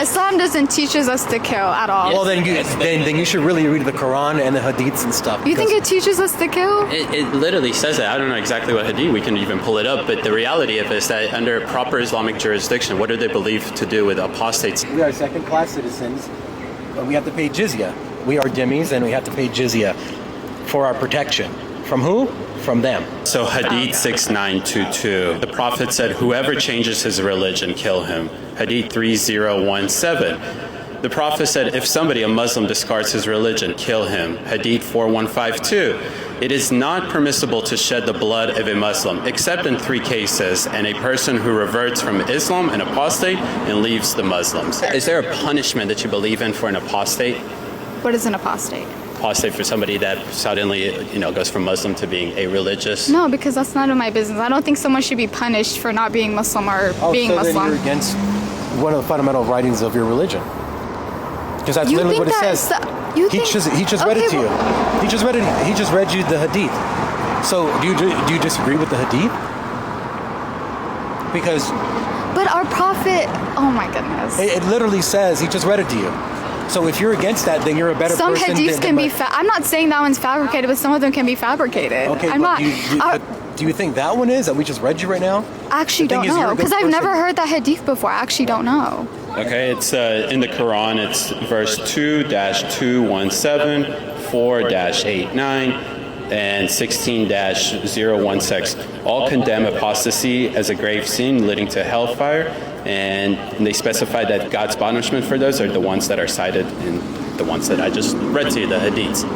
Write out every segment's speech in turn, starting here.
Islam doesn't teach us to kill at all. Well, then you should really read the Quran and the Hadiths and stuff. You think it teaches us to kill? It literally says that. I don't know exactly what hadith. We can even pull it up. But the reality of it is that under proper Islamic jurisdiction, what do they believe to do with apostates? We are second-class citizens. We have to pay jizya. We are dhimmis, and we have to pay jizya for our protection. From who? From them. So Hadith 6922, the Prophet said, whoever changes his religion, kill him. Hadith 3017, the Prophet said, if somebody, a Muslim, discards his religion, kill him. Hadith 4152, it is not permissible to shed the blood of a Muslim, except in 3 cases, and a person who reverts from Islam, an apostate, and leaves the Muslims. Is there a punishment that you believe in for an apostate? What is an apostate? Apostate for somebody that suddenly, goes from Muslim to being a religious? No, because that's none of my business. I don't think someone should be punished for not being Muslim or being so Muslim. Then you're against one of the fundamental writings of your religion. Because that's literally what it says. He just read it to you. He just read it. He just read you the Hadith. So do you disagree with the Hadith? Because. But our Prophet. Oh my goodness. It literally says he just read it to you. So if you're against that, then you're a better person. Some hadiths can be. I'm not saying that one's fabricated, but some of them can be fabricated. Okay, I'm not. Do you think that one is that we just read you right now? I actually don't know because I've never heard that hadith before. I actually don't know. Okay, it's in the Quran. It's verse 2-217, 4-89, and 16-016. All condemn apostasy as a grave sin leading to hellfire, and they specify that God's punishment for those are the ones that are cited in the ones that I just read to you, the hadiths.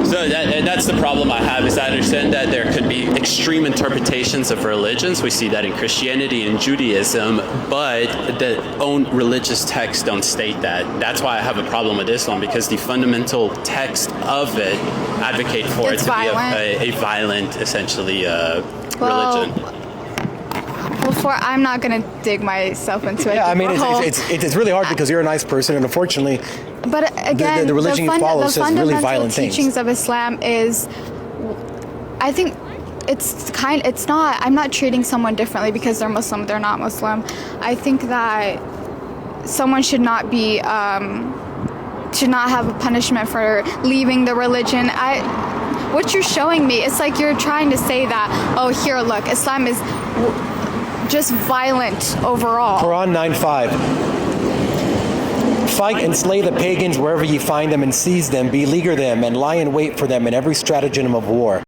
So that's the problem I have, is I understand that there could be extreme interpretations of religions. We see that in Christianity and Judaism, but the own religious texts don't state that. That's why I have a problem with Islam, because the fundamental text of it advocate for it to be a violent, essentially, religion. I'm not going to dig myself into it. Yeah, I mean, it's really hard because you're a nice person, and unfortunately, but again, the religion you follow says really violent things. The fundamental teachings of Islam is, I think it's not, I'm not treating someone differently because they're Muslim, they're not Muslim. I think that someone should not have a punishment for leaving the religion. What you're showing me, it's like you're trying to say that, oh, here, look, Islam is just violent overall. Quran 9:5. Fight and slay the pagans wherever ye find them and seize them, beleaguer them, and lie in wait for them in every stratagem of war.